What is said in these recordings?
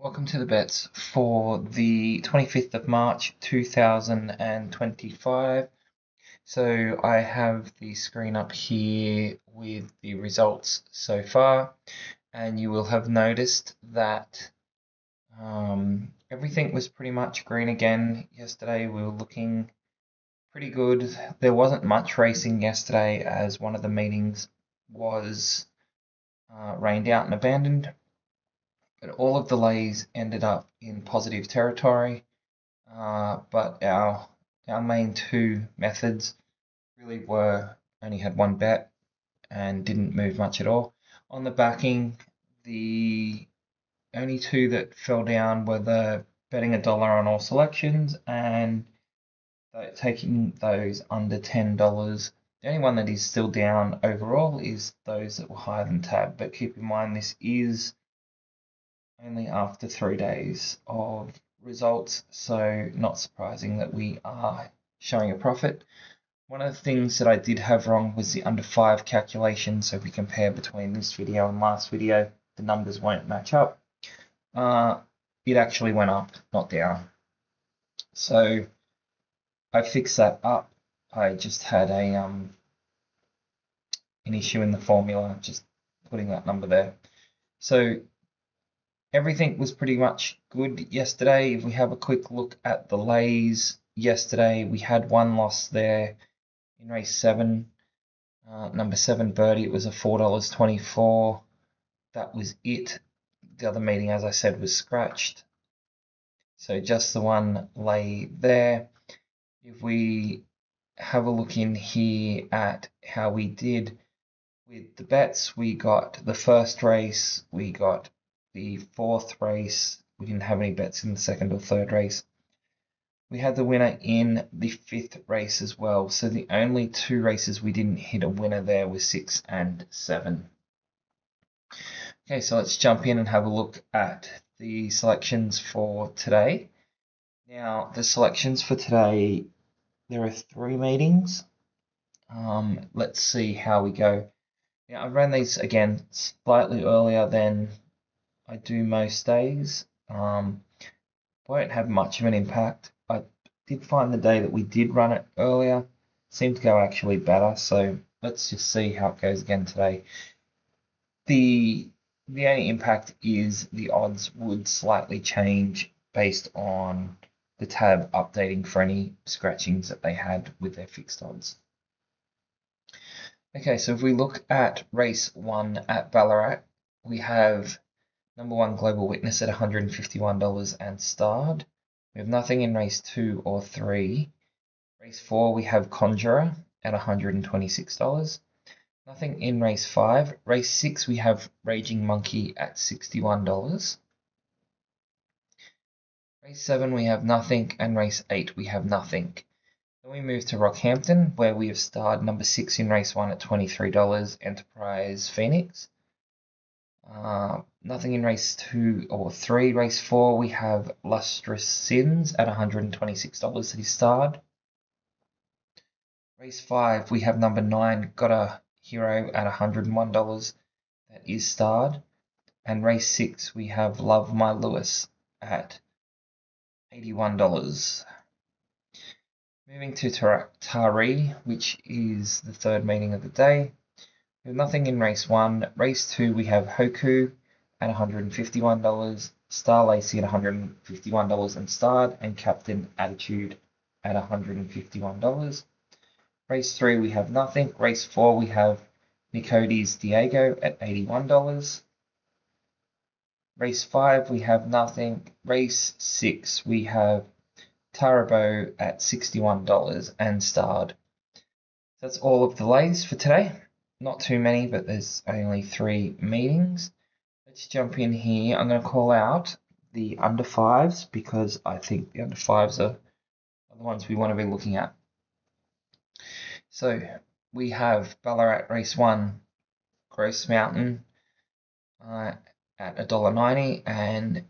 Welcome to the bets for the 25th of March 2025. So I have the screen up here with the results so far, and you will have noticed that everything was pretty much green again yesterday. We were looking pretty good. There wasn't much racing yesterday as one of the meetings was rained out and abandoned. But all of the lays ended up in positive territory. But our main two methods really were only had one bet and didn't move much at all. On the backing, the only two that fell down were the betting $1 on all selections and taking those under $10. The only one that is still down overall is those that were higher than tab. But keep in mind, this is only after 3 days of results, so not surprising that we are showing a profit. One of the things that I did have wrong was the under 5 calculation, so if we compare between this video and last video, the numbers won't match up. It actually went up, not down. So I fixed that up. I just had an issue in the formula, just putting that number there. So everything was pretty much good yesterday. If we have a quick look at the lays yesterday, we had one loss there in race 7. Number 7 birdie, it was a $4.24. That was it. The other meeting, as I said, was scratched. So just the one lay there. If we have a look in here at how we did with the bets, we got the first race, we got the fourth race. We didn't have any bets in the second or third race. We had the winner in the fifth race as well. So the only two races we didn't hit a winner there were 6 and 7. Okay, so let's jump in and have a look at the selections for today. Now, the selections for today, there are 3 meetings. Let's see how we go. Now, I ran these again slightly earlier than I do most days. Won't have much of an impact. I did find the day that we did run it earlier seemed to go actually better, so let's just see how it goes again today. The only impact is the odds would slightly change based on the tab updating for any scratchings that they had with their fixed odds. Okay, so if we look at race 1 at Ballarat, we have number 1 Global Witness at $151 and starred. We have nothing in race 2 or 3. Race 4 we have Conjurer at $126. Nothing in race 5. Race 6 we have Raging Monkey at $61. Race 7 we have nothing, and race 8 we have nothing. Then we move to Rockhampton, where we have starred number 6 in race 1 at $23, Enterprise Phoenix. Nothing in race 2 or 3. Race 4 we have Lustrous Sins at $126 that is starred. Race 5 we have number 9 Got a Hero at $101 that is starred. And race 6 we have Love My Lewis at $81. Moving to Taree, which is the third meeting of the day. We have nothing in race 1. Race 2 we have Hoku at $151, Star Lacey at $151 and starred, and Captain Attitude at $151. Race 3 we have nothing. Race 4 we have Nicodes Diego at $81. Race 5 we have nothing. Race 6 we have Tarabo at $61 and starred. That's all of the lays for today. Not too many, but there's only 3 meetings. Let's jump in here. I'm going to call out the under 5s because I think the under 5s are the ones we want to be looking at. So we have Ballarat race 1, Gross Mountain at $1.90, and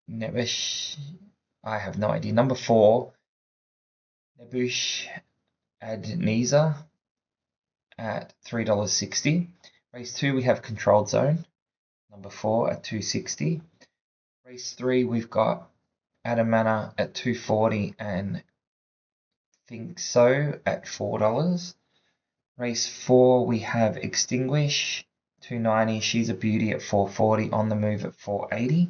Nebush, I have no idea. Number 4, Nebush Adneza at $3.60. Race 2 we have Controlled Zone, number 4 at $2.60. Race 3, we've got Adamana at $2.40 and Think So at $4. Race 4, we have Extinguish, $2.90. She's a Beauty at $4.40. On the Move at $4.80.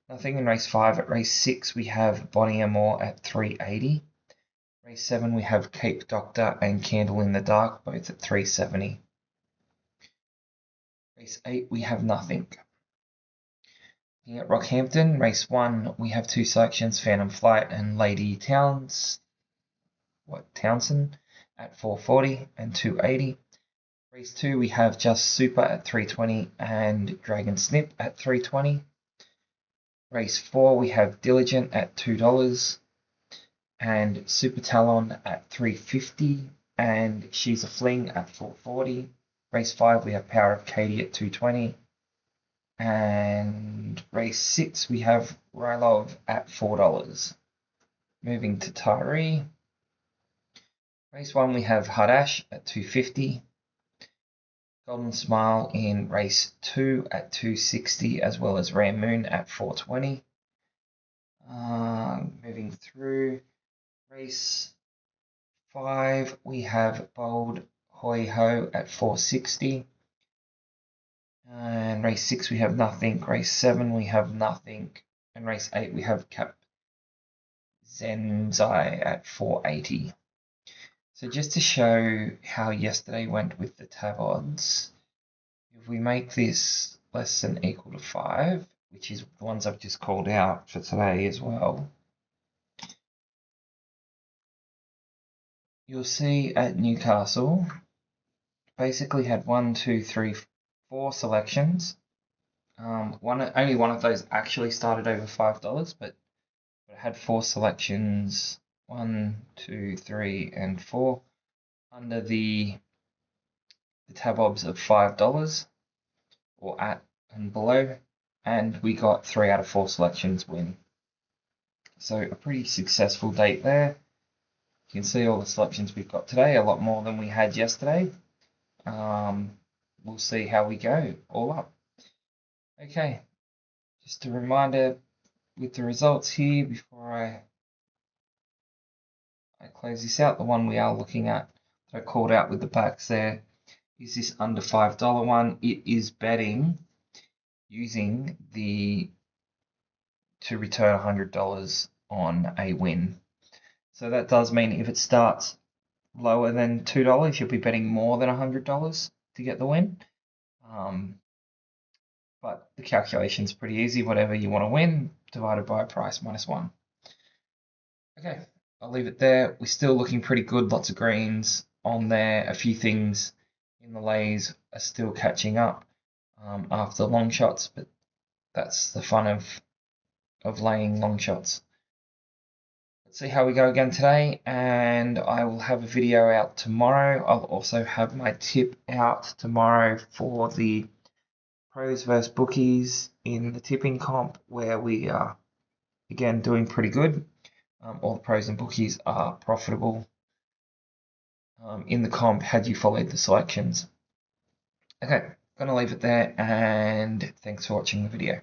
Nothing in race 5. At race 6, we have Bonnie Amore at $3.80. Race 7, we have Cape Doctor and Candle in the Dark, both at $3.70. Race 8, we have Nothing. Looking at Rockhampton, race 1, we have 2 selections, Phantom Flight and Lady Townsend at $4.40 and $2.80. Race 2, we have Just Super at $3.20 and Dragon Snip at $3.20. Race 4, we have Diligent at $2 and Super Talon at $3.50 and She's a Fling at $4.40. Race 5, we have Power of Katie at $2.20 and race 6, we have Rylov at $4. Moving to Tyree. Race 1, we have Hadash at $2.50. Golden Smile in race 2 at $2.60, as well as Rare Moon at $4.20. Moving through race 5, we have Bold Hoi Ho at $4.60. And race 6, we have Nothing. Race 7, we have Nothing. And race 8, we have Cap Zenzai at $4.80. So just to show how yesterday went with the tab odds, if we make this less than equal to 5, which is the ones I've just called out for today as well, you'll see at Newcastle, basically had 4 selections. Only one of those actually started over $5, but it had 4 selections, 1, 2, 3, and 4, under the tab odds of $5 or at and below, and we got 3 out of 4 selections win. So a pretty successful date there. You can see all the selections we've got today, a lot more than we had yesterday. We'll see how we go all up. Okay, just a reminder with the results here before I close this out, the one we are looking at that I called out with the backs there is this under $5 one. It is betting using to return $100 on a win. So that does mean if it starts lower than $2, you'll be betting more than $100 to get the win. But the calculation's pretty easy. Whatever you want to win divided by price minus 1. Okay, I'll leave it there. We're still looking pretty good. Lots of greens on there. A few things in the lays are still catching up after long shots, but that's the fun of laying long shots. Let's see how we go again today, and I will have a video out tomorrow. I'll also have my tip out tomorrow for the pros versus bookies in the tipping comp, where we are again doing pretty good. All the pros and bookies are profitable in the comp had you followed the selections. Okay, gonna leave it there, and thanks for watching the video.